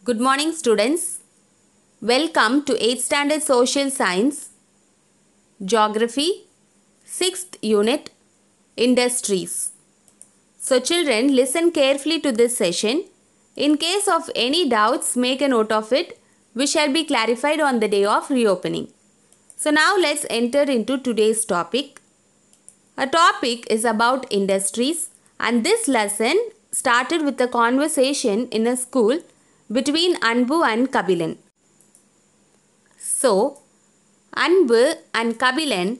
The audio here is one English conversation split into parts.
Good morning students. Welcome to 8th Standard Social Science, Geography, 6th Unit, Industries. So children, listen carefully to this session. In case of any doubts, make a note of it, which shall be clarified on the day of reopening. So now let's enter into today's topic. Our topic is about industries, and this lesson started with a conversation in a school between Anbu and Kabilan. So, Anbu and Kabilan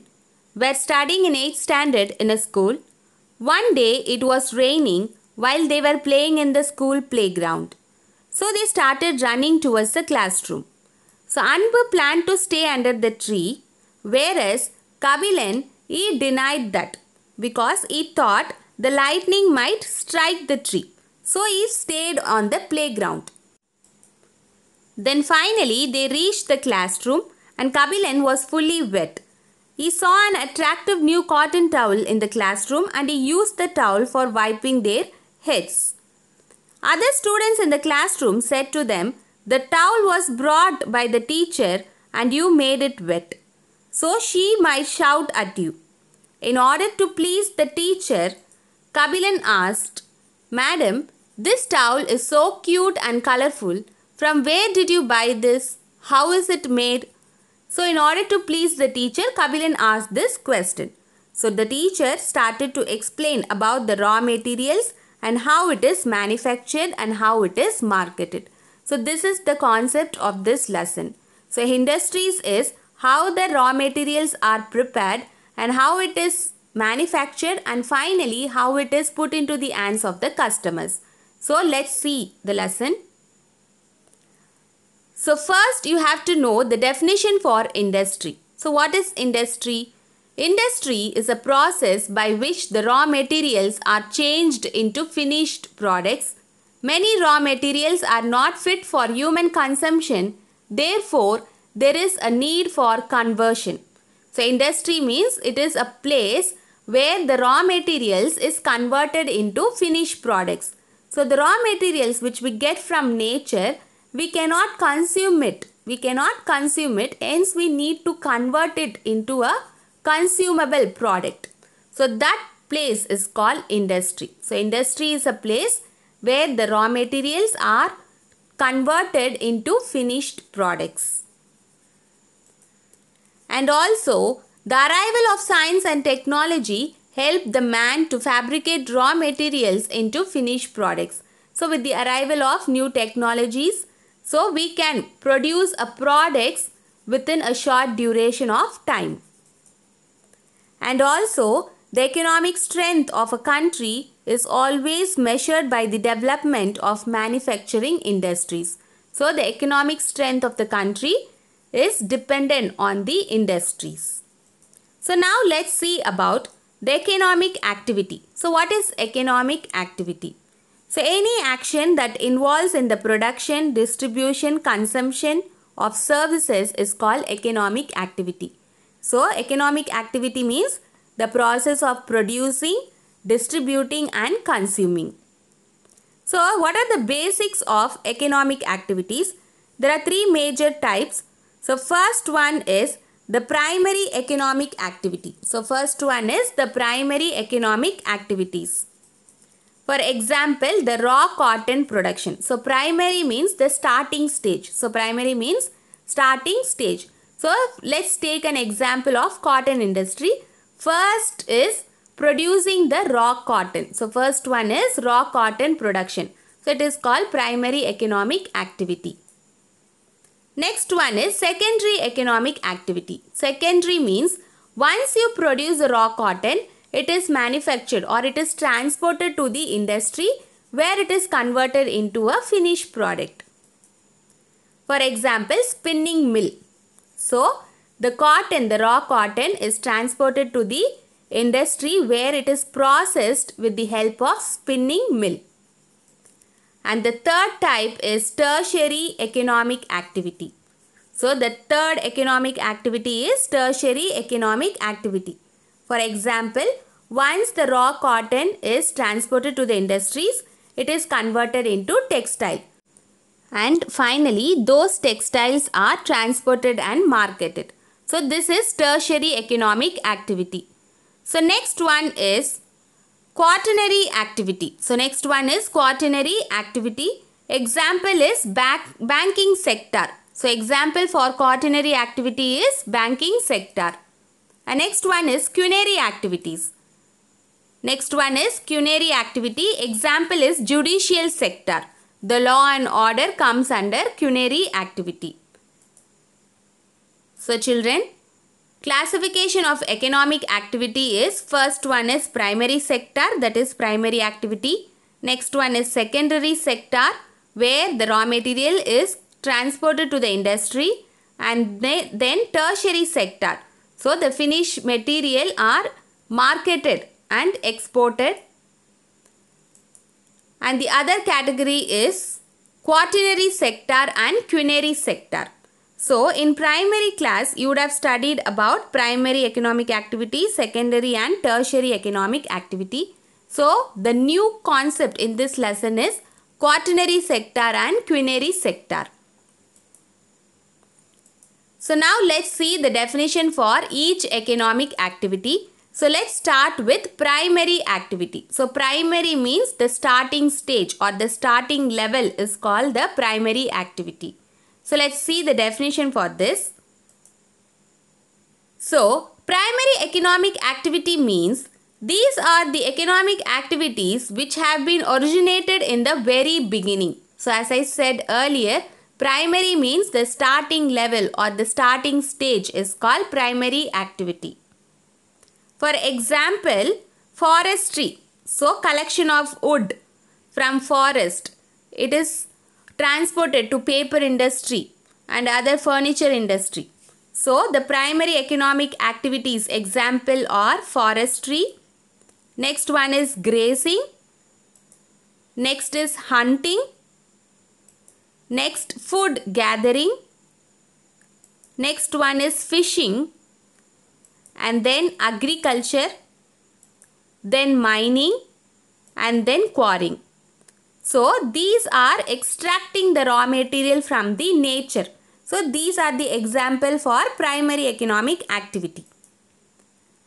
were studying in 8th standard in a school. One day it was raining while they were playing in the school playground. So they started running towards the classroom. So Anbu planned to stay under the tree, whereas Kabilan, he denied that because he thought the lightning might strike the tree. So he stayed on the playground. Then finally they reached the classroom and Kabilan was fully wet. He saw an attractive new cotton towel in the classroom and he used the towel for wiping their heads. Other students in the classroom said to them, "The towel was brought by the teacher and you made it wet, so she might shout at you." In order to please the teacher, Kabilan asked, "Madam, this towel is so cute and colorful. From where did you buy this? How is it made?" So in order to please the teacher, Kabilan asked this question. So the teacher started to explain about the raw materials and how it is manufactured and how it is marketed. So this is the concept of this lesson. So industries is how the raw materials are prepared and how it is manufactured, and finally how it is put into the hands of the customers. So let's see the lesson. So first you have to know the definition for industry. So what is industry? Industry is a process by which the raw materials are changed into finished products. Many raw materials are not fit for human consumption. Therefore, there is a need for conversion. So industry means it is a place where the raw materials is converted into finished products. So the raw materials which we get from nature, we cannot consume it. Hence we need to convert it into a consumable product. So that place is called industry. So industry is a place where the raw materials are converted into finished products. And also, the arrival of science and technology helped the man to fabricate raw materials into finished products. So with the arrival of new technologies, so we can produce a products within a short duration of time. And also, the economic strength of a country is always measured by the development of manufacturing industries. So the economic strength of the country is dependent on the industries. So now let's see about the economic activity. So what is economic activity? So any action that involves in the production, distribution, consumption of services is called economic activity. So economic activity means the process of producing, distributing and consuming. So what are the basics of economic activities? There are three major types. So first one is the primary economic activity. So first one is the primary economic activities. For example, the raw cotton production. So primary means the starting stage. So primary means starting stage. So let's take an example of cotton industry. First is producing the raw cotton. So first one is raw cotton production. So it is called primary economic activity. Next one is secondary economic activity. Secondary means once you produce the raw cotton, it is manufactured or it is transported to the industry where it is converted into a finished product. For example, spinning mill. So, the cotton, the raw cotton is transported to the industry where it is processed with the help of spinning mill. And the third type is tertiary economic activity. So, the third economic activity is tertiary economic activity. For example, once the raw cotton is transported to the industries, it is converted into textile. And finally, those textiles are transported and marketed. So this is tertiary economic activity. So next one is quaternary activity. So next one is quaternary activity. Example is banking sector. So example for quaternary activity is banking sector. And next one is culinary activities. Next one is culinary activity. Example is judicial sector. The law and order comes under culinary activity. So children, classification of economic activity is, first one is primary sector, that is primary activity. Next one is secondary sector, where the raw material is transported to the industry, and then tertiary sector. So the finished material are marketed and exported. And the other category is quaternary sector and culinary sector. So in primary class, you would have studied about primary economic activity, secondary and tertiary economic activity. So the new concept in this lesson is quaternary sector and culinary sector. So now let's see the definition for each economic activity. So let's start with primary activity. So primary means the starting stage or the starting level is called the primary activity. So let's see the definition for this. So primary economic activity means these are the economic activities which have been originated in the very beginning. So as I said earlier, primary means the starting level or the starting stage is called primary activity. For example, forestry. So collection of wood from forest. It is transported to paper industry and other furniture industry. So the primary economic activities example are forestry. Next one is grazing. Next is hunting. Next, food gathering. Next one is fishing. And then agriculture. Then mining. And then quarrying. So these are extracting the raw material from the nature. So these are the example for primary economic activity.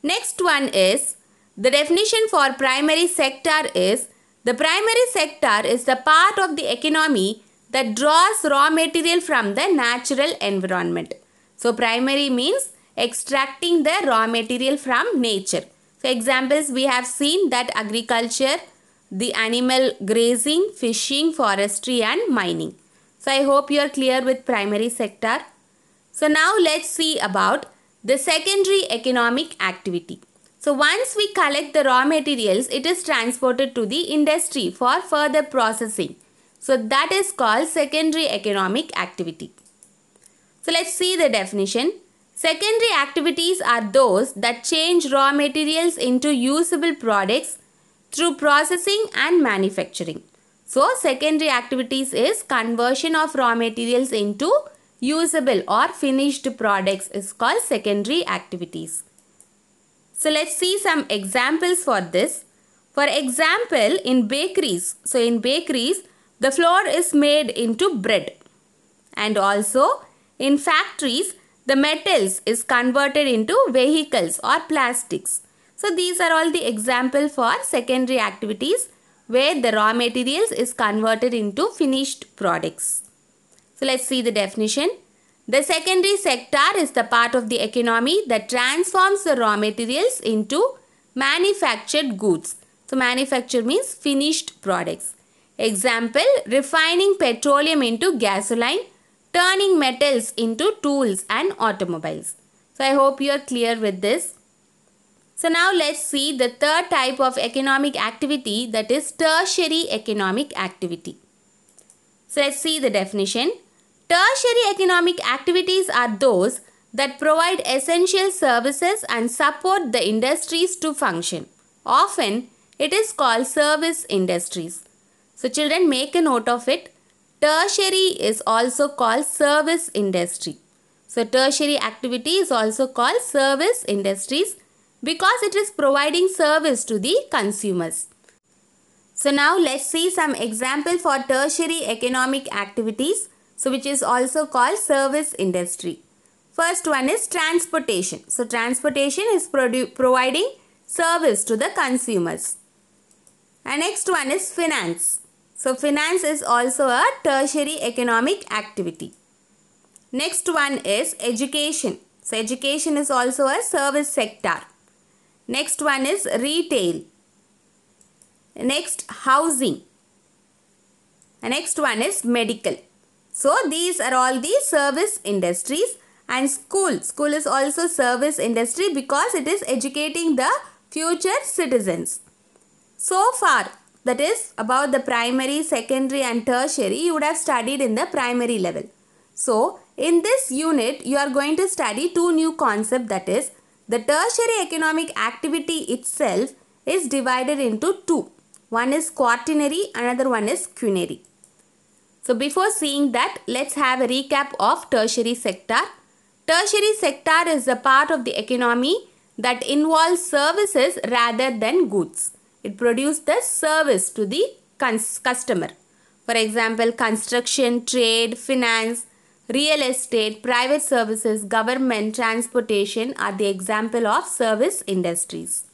Next one is the definition for primary sector is the primary sector is the part of the economy that draws raw material from the natural environment. So primary means extracting the raw material from nature. So examples we have seen that agriculture, the animal grazing, fishing, forestry and mining. So I hope you are clear with primary sector. So now let's see about the secondary economic activity. So once we collect the raw materials, it is transported to the industry for further processing. So that is called secondary economic activity. So let's see the definition. Secondary activities are those that change raw materials into usable products through processing and manufacturing. So secondary activities is conversion of raw materials into usable or finished products is called secondary activities. So let's see some examples for this. For example, in bakeries. So in bakeries, the flour is made into bread. And also in factories, the metals is converted into vehicles or plastics. So these are all the example for secondary activities where the raw materials is converted into finished products. So let's see the definition. The secondary sector is the part of the economy that transforms the raw materials into manufactured goods. So manufacture means finished products. Example, refining petroleum into gasoline, turning metals into tools and automobiles. So I hope you are clear with this. So now let's see the third type of economic activity, that is tertiary economic activity. So let's see the definition. Tertiary economic activities are those that provide essential services and support the industries to function. Often it is called service industries. So children, make a note of it. Tertiary is also called service industry. So tertiary activity is also called service industries because it is providing service to the consumers. So now let's see some example for tertiary economic activities, so which is also called service industry. First one is transportation. So transportation is providing service to the consumers. And next one is finance. So finance is also a tertiary economic activity. Next one is education. So education is also a service sector. Next one is retail. Next, housing. And next one is medical. So these are all the service industries. And school. School is also service industry because it is educating the future citizens. So far, that is about the primary, secondary and tertiary, you would have studied in the primary level. So in this unit, you are going to study two new concepts, that is, the tertiary economic activity itself is divided into two. One is quaternary, another one is quinary. So before seeing that, let's have a recap of tertiary sector. Tertiary sector is the part of the economy that involves services rather than goods. It produces the service to the customer. For example, construction, trade, finance, real estate, private services, government, transportation are the example of service industries.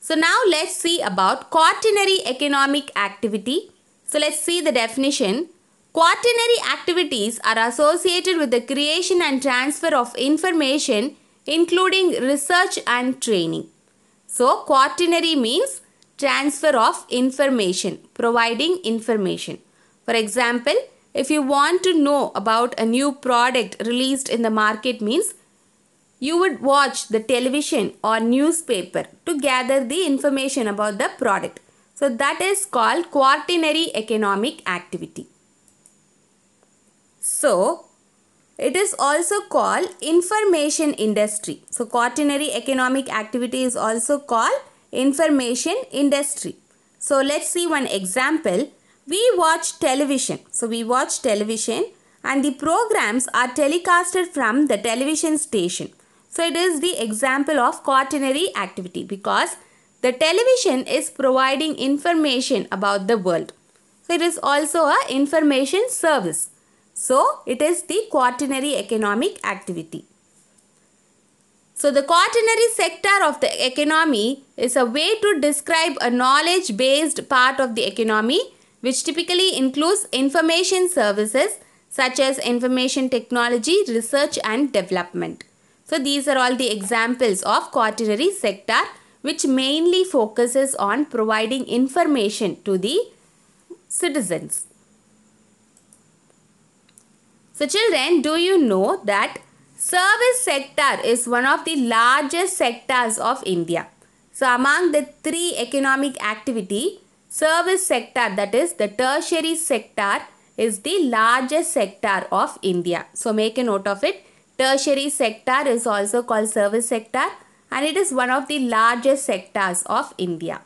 So now let's see about quaternary economic activity. So let's see the definition. Quaternary activities are associated with the creation and transfer of information, including research and training. So quaternary means transfer of information, providing information. For example, if you want to know about a new product released in the market, means you would watch the television or newspaper to gather the information about the product. So that is called quaternary economic activity. So it is also called information industry. So quaternary economic activity is also called information industry. So let's see one example. We watch television. So we watch television and the programs are telecasted from the television station. So it is the example of quaternary activity because the television is providing information about the world. So it is also an information service. So it is the quaternary economic activity. So the quaternary sector of the economy is a way to describe a knowledge-based part of the economy which typically includes information services such as information technology, research and development. So these are all the examples of quaternary sector which mainly focuses on providing information to the citizens. So children, do you know that service sector is one of the largest sectors of India? So among the three economic activity, service sector, that is the tertiary sector, is the largest sector of India. So make a note of it. Tertiary sector is also called service sector and it is one of the largest sectors of India.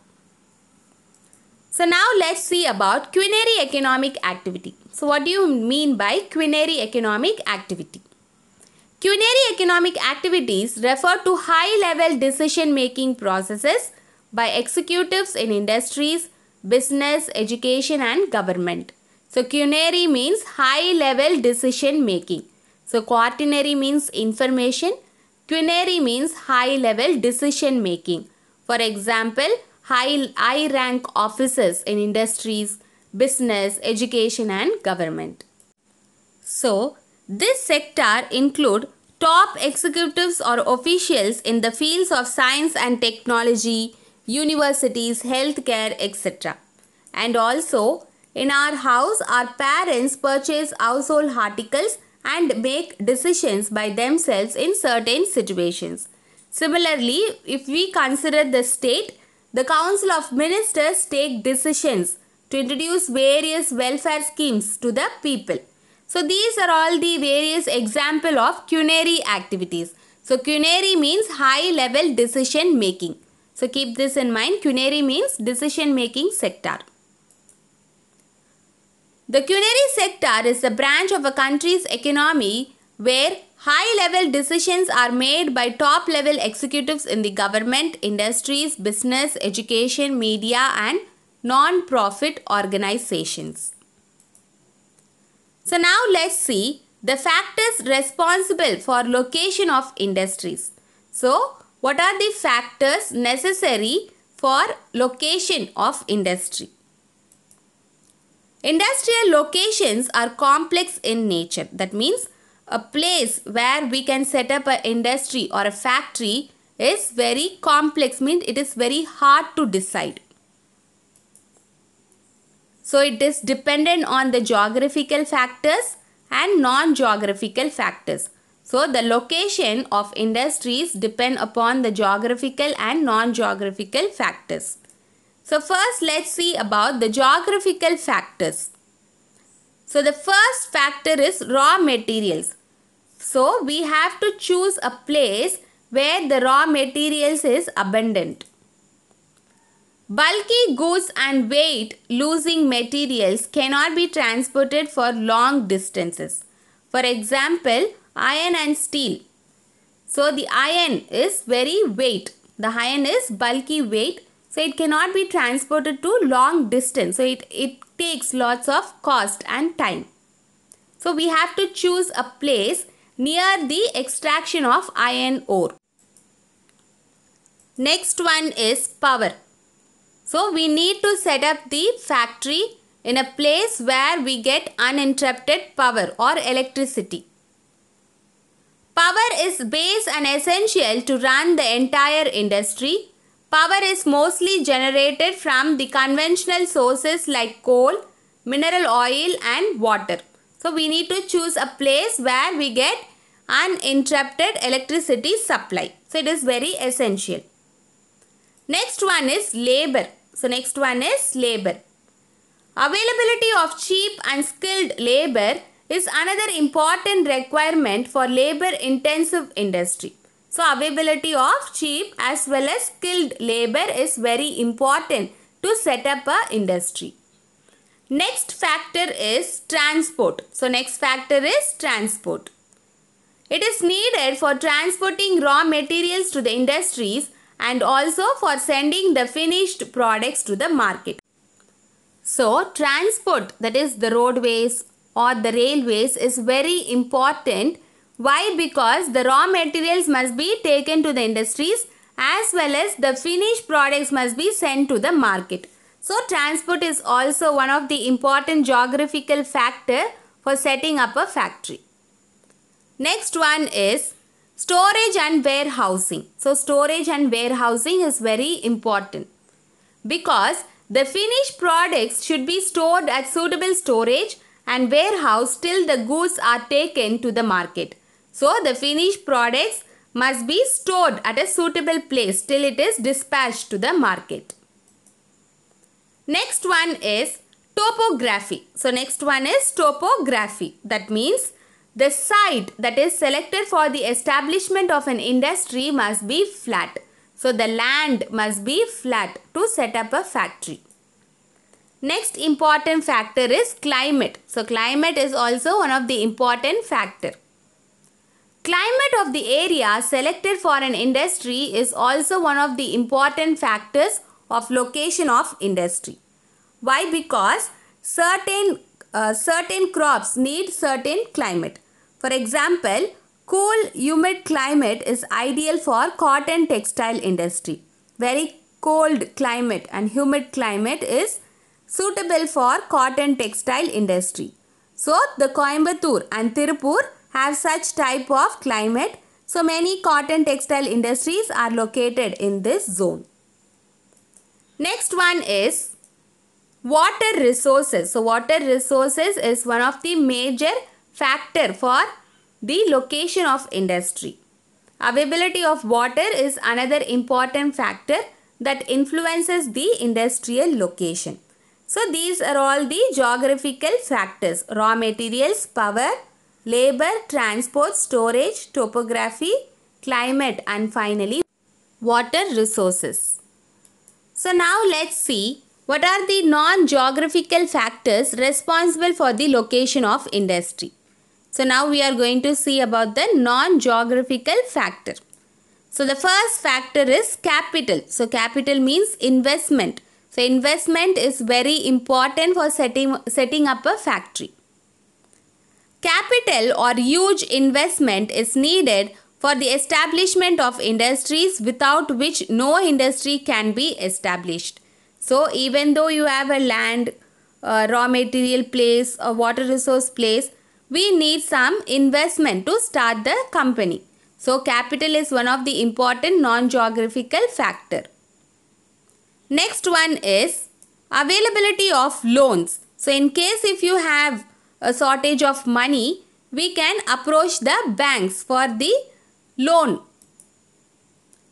So now let's see about quinary economic activity. So what do you mean by quinary economic activity? Quinary economic activities refer to high-level decision-making processes by executives in industries, business, education and government. So quinary means high-level decision-making. So quaternary means information. Quinary means high-level decision-making. For example, high-rank officers in industries, business, education and government. So this sector include top executives or officials in the fields of science and technology, universities, healthcare, etc. And also in our house, our parents purchase household articles and make decisions by themselves in certain situations. Similarly, if we consider the state, the Council of Ministers take decisions to introduce various welfare schemes to the people. So these are all the various examples of quinary activities. So quinary means high level decision making. So keep this in mind. Quinary means decision making sector. The quinary sector is the branch of a country's economy where high-level decisions are made by top-level executives in the government, industries, business, education, media, and non-profit organizations. So now let's see the factors responsible for location of industries. So what are the factors necessary for location of industry? Industrial locations are complex in nature. That means a place where we can set up an industry or a factory is very complex, means it is very hard to decide. So it is dependent on the geographical factors and non-geographical factors. So the location of industries depend upon the geographical and non-geographical factors. So first let's see about the geographical factors. So the first factor is raw materials. So we have to choose a place where the raw materials is abundant. Bulky goods and weight losing materials cannot be transported for long distances. For example, iron and steel. So the iron is very weight. The iron is bulky weight. So it cannot be transported to long distance. So it takes lots of cost and time. So we have to choose a place near the extraction of iron ore. Next one is power. So we need to set up the factory in a place where we get uninterrupted power or electricity. Power is base and essential to run the entire industry. Power is mostly generated from the conventional sources like coal, mineral oil and water. So we need to choose a place where we get uninterrupted electricity supply. So it is very essential. Next one is labor. So next one is labor. Availability of cheap and skilled labor is another important requirement for labor intensive industry. So availability of cheap as well as skilled labor is very important to set up a industry. Next factor is transport. So next factor is transport. It is needed for transporting raw materials to the industries and also for sending the finished products to the market. So transport, that is the roadways or the railways, is very important. Why? Because the raw materials must be taken to the industries as well as the finished products must be sent to the market. So transport is also one of the important geographical factor for setting up a factory. Next one is storage and warehousing. So storage and warehousing is very important because the finished products should be stored at suitable storage and warehouse till the goods are taken to the market. So the finished products must be stored at a suitable place till it is dispatched to the market. Next one is topography. So next one is topography. That means the site that is selected for the establishment of an industry must be flat. So the land must be flat to set up a factory. Next important factor is climate. So climate is also one of the important factor. Climate of the area selected for an industry is also one of the important factors of location of industry. Why? Because certain crops need certain climate. For example, cool, humid climate is ideal for cotton textile industry. Very cold climate and humid climate is suitable for cotton textile industry. So, the Coimbatore and Tirupur have such type of climate. So, many cotton textile industries are located in this zone. Next one is water resources. So, water resources is one of the major factor for the location of industry. Availability of water is another important factor that influences the industrial location. So these are all the geographical factors: raw materials, power, labor, transport, storage, topography, climate, and finally water resources. So now let's see what are the non-geographical factors responsible for the location of industry. So now we are going to see about the non-geographical factor. So the first factor is capital. So capital means investment. So investment is very important for setting up a factory. Capital or huge investment is needed for the establishment of industries without which no industry can be established. So even though you have a land, raw material place, a water resource place, we need some investment to start the company. So capital is one of the important non-geographical factor. Next one is availability of loans. So in case if you have a shortage of money, we can approach the banks for the loan.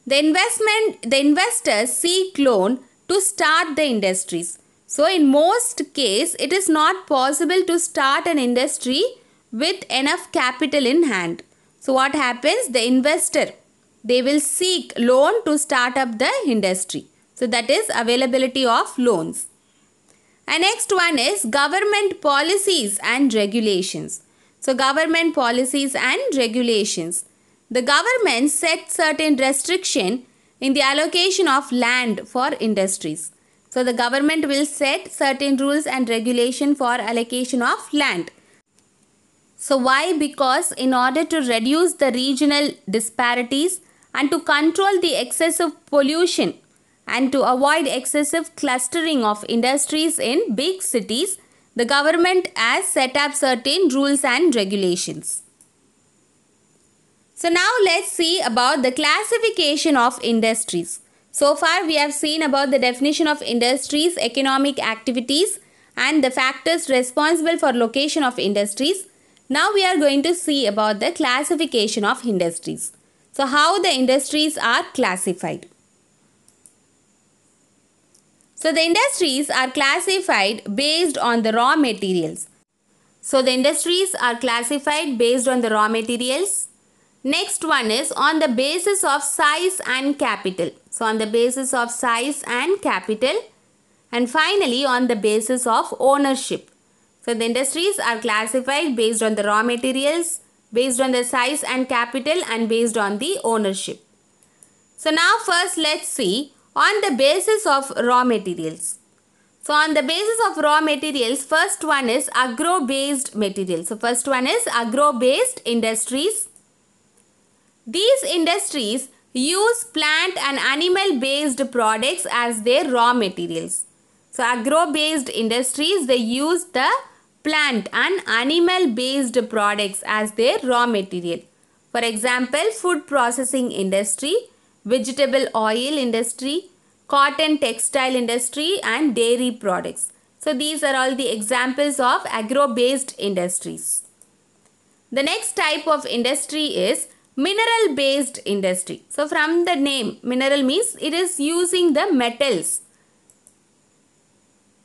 The investors seek loan to start the industries. So in most cases, it is not possible to start an industry with enough capital in hand. So what happens? The investor, they will seek loan to start up the industry. So that is availability of loans. And next one is government policies and regulations. So government policies and regulations. The government sets certain restriction in the allocation of land for industries. So the government will set certain rules and regulation for allocation of land. So why? Because in order to reduce the regional disparities and to control the excessive pollution and to avoid excessive clustering of industries in big cities, the government has set up certain rules and regulations. So now let's see about the classification of industries. So far we have seen about the definition of industries, economic activities and the factors responsible for location of industries. Now we are going to see about the classification of industries. So how the industries are classified. So the industries are classified based on the raw materials. So the industries are classified based on the raw materials. Next one is on the basis of size and capital. So on the basis of size and capital. And finally on the basis of ownership. So the industries are classified based on the raw materials, based on the size and capital and based on the ownership. So now first let's see on the basis of raw materials. So on the basis of raw materials, first one is agro-based materials. So first one is agro-based industries. These industries use plant and animal based products as their raw materials. So agro-based industries, they use the plant and animal based products as their raw material. For example, food processing industry, vegetable oil industry, cotton textile industry and dairy products. So these are all the examples of agro-based industries. The next type of industry is mineral based industry. So from the name, mineral means it is using the metals.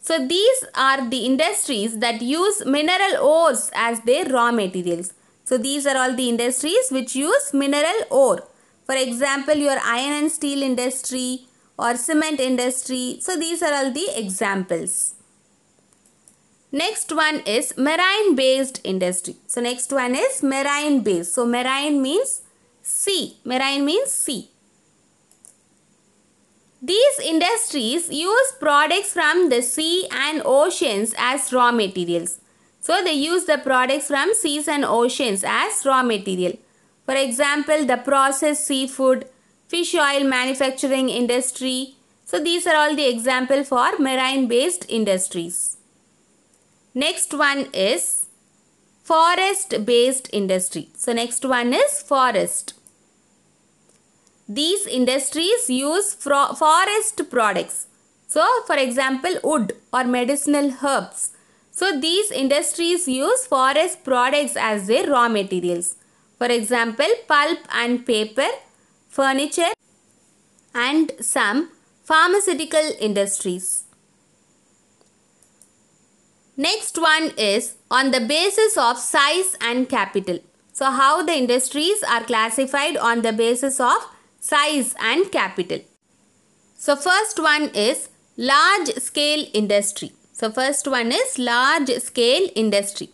So these are the industries that use mineral ores as their raw materials. So these are all the industries which use mineral ore. For example, your iron and steel industry or cement industry. So these are all the examples. Next one is marine based industry. So next one is marine based. So marine means sea. Marine means sea. These industries use products from the sea and oceans as raw materials. So they use the products from seas and oceans as raw material. For example, the processed seafood, fish oil manufacturing industry. So these are all the examples for marine based industries. Next one is forest based industry. So next one is forest. These industries use forest products. So for example, wood or medicinal herbs. So these industries use forest products as their raw materials. For example, pulp and paper, furniture and some pharmaceutical industries. Next one is on the basis of size and capital. So how the industries are classified on the basis of size and capital. So first one is large scale industry. So first one is large scale industry.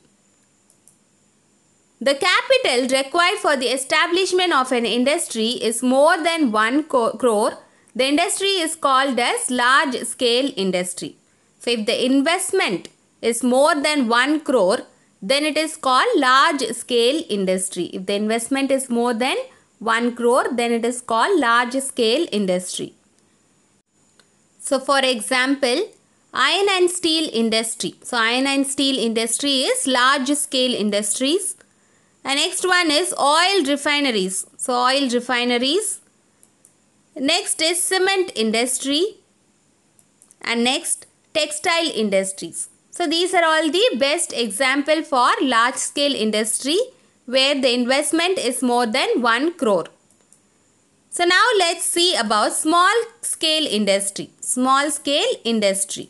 The capital required for the establishment of an industry is more than 1 crore, the industry is called as large scale industry. So if the investment is more than 1 crore, then it is called large scale industry. If the investment is more than 1 crore, then it is called large scale industry. So for example, iron and steel industry. So iron and steel industry is large scale industries. And next one is oil refineries. So oil refineries. Next is cement industry. And next, textile industries. So these are all the best example for large scale industry where the investment is more than 1 crore. So now let's see about small scale industry. Small scale industry.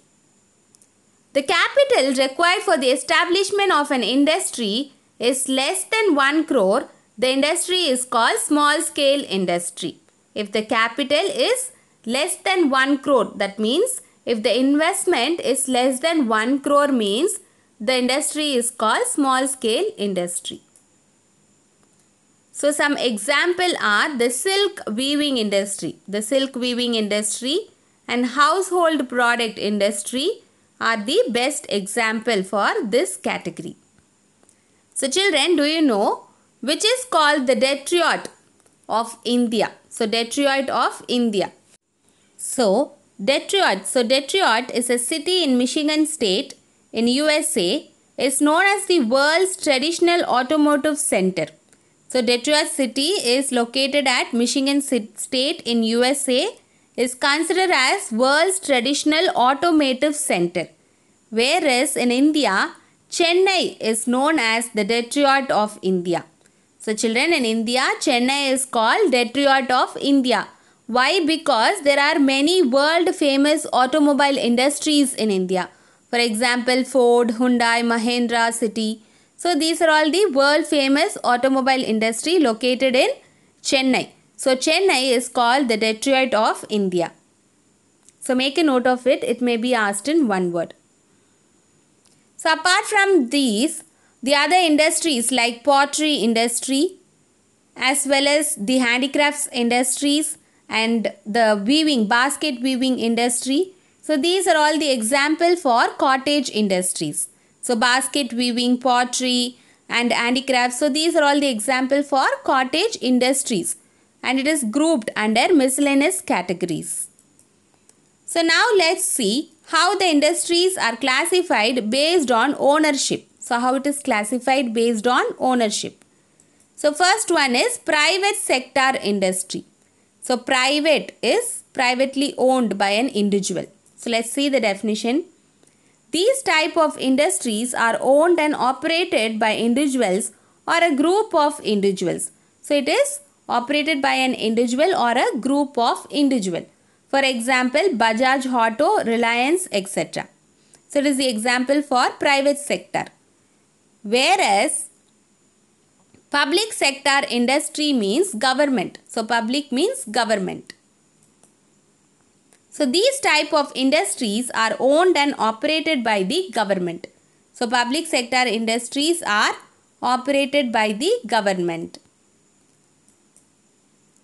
The capital required for the establishment of an industry is less than 1 crore. The industry is called small scale industry. If the capital is less than 1 crore, that means if the investment is less than 1 crore means the industry is called small scale industry. So some example are the silk weaving industry. The silk weaving industry and household product industry are the best example for this category. So children, do you know which is called the Detroit of India? So Detroit of India. So Detroit is a city in Michigan state in USA. Is known as the world's traditional automotive center. So Detroit city is located at Michigan state in USA, is considered as world's traditional automotive center. Whereas in India, Chennai is known as the Detroit of India. So children, in India, Chennai is called Detroit of India. Why? Because there are many world famous automobile industries in India. For example, Ford, Hyundai, Mahindra city. So these are all the world famous automobile industry located in Chennai. So Chennai is called the Detroit of India. So make a note of it. It may be asked in one word. So apart from these, the other industries like pottery industry as well as the handicrafts industries and the weaving, basket weaving industry. So these are all the example for cottage industries. So basket weaving, pottery and handicrafts. So these are all the example for cottage industries and it is grouped under miscellaneous categories. So now let's see how the industries are classified based on ownership. So how it is classified based on ownership. So first one is private sector industry. So private is privately owned by an individual. So let's see the definition. These type of industries are owned and operated by individuals or a group of individuals. So it is operated by an individual or a group of individual. For example, Bajaj Auto, Reliance, etc. So it is the example for private sector. Whereas public sector industry means government. So public means government. So these type of industries are owned and operated by the government. So public sector industries are operated by the government.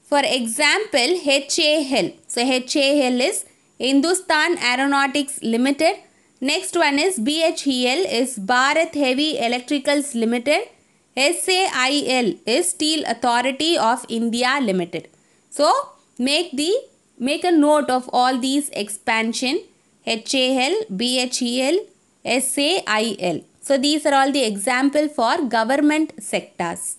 For example, HAL. So HAL is Hindustan Aeronautics Limited. Next one is BHEL is Bharat Heavy Electricals Limited. SAIL is Steel Authority of India Limited. So make a note of all these expansion. HAL, BHEL, SAIL. So these are all the example for government sectors.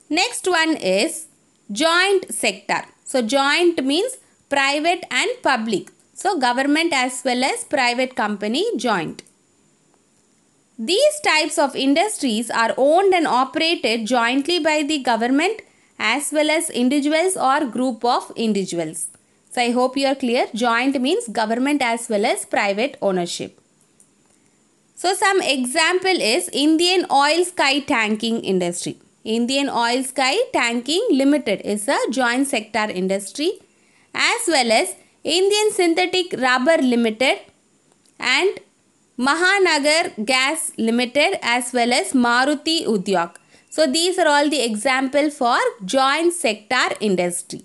Next one is joint sector. So joint means private and public. So government as well as private company joint. These types of industries are owned and operated jointly by the government as well as individuals or group of individuals. So I hope you are clear. Joint means government as well as private ownership. So some example is Indian Oil Sky Tanking Industry. Indian Oil Sky Tanking Limited is a joint sector industry, as well as Indian Synthetic Rubber Limited and Mahanagar Gas Limited as well as Maruti Udyog. So these are all the example for joint sector industry.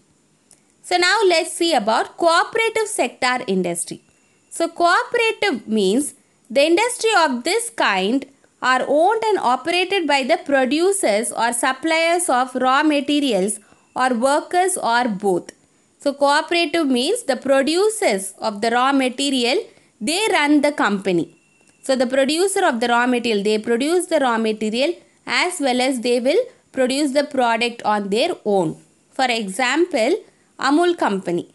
So now let's see about cooperative sector industry. So cooperative means the industry of this kind are owned and operated by the producers or suppliers of raw materials or workers or both. So cooperative means the producers of the raw material, they run the company. So the producer of the raw material, they produce the raw material as well as they will produce the product on their own. For example, Amul company.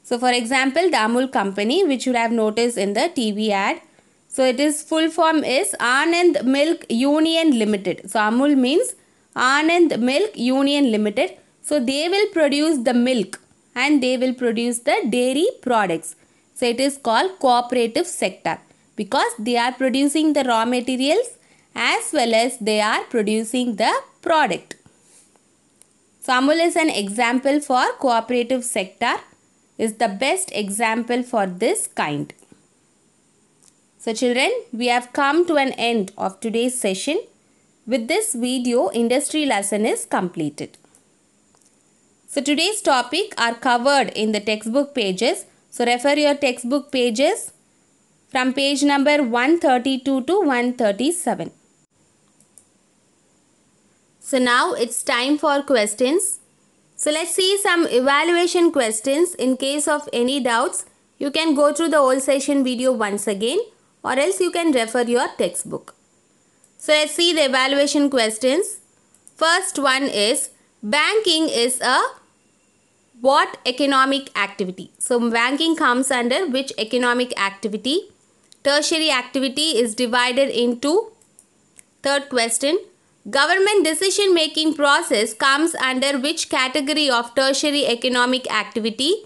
So for example, the Amul company, which you have noticed in the TV ad. So it is full form is Anand Milk Union Limited. So Amul means Anand Milk Union Limited. So they will produce the milk and they will produce the dairy products. So it is called cooperative sector because they are producing the raw materials as well as they are producing the product. So Amul is an example for cooperative sector, is the best example for this kind. So children, we have come to an end of today's session. With this video, industry lesson is completed. So today's topic are covered in the textbook pages. So refer your textbook pages from page number 132 to 137. So now it's time for questions. So let's see some evaluation questions. In case of any doubts, you can go through the whole session video once again or else you can refer your textbook. So let's see the evaluation questions. First one is, banking is a what economic activity? So banking comes under which economic activity? Tertiary activity is divided into. Third question, government decision making process comes under which category of tertiary economic activity?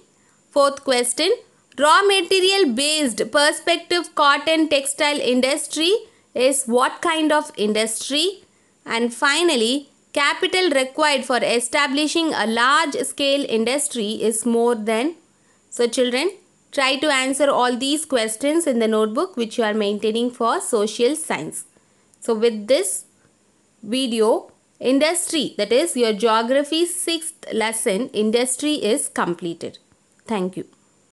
Fourth question, raw material based perspective cotton textile industry is what kind of industry? And finally, capital required for establishing a large scale industry is more than. So children, try to answer all these questions in the notebook which you are maintaining for social science. So with this video, industry, that is your geography 6th lesson, industry is completed. Thank you.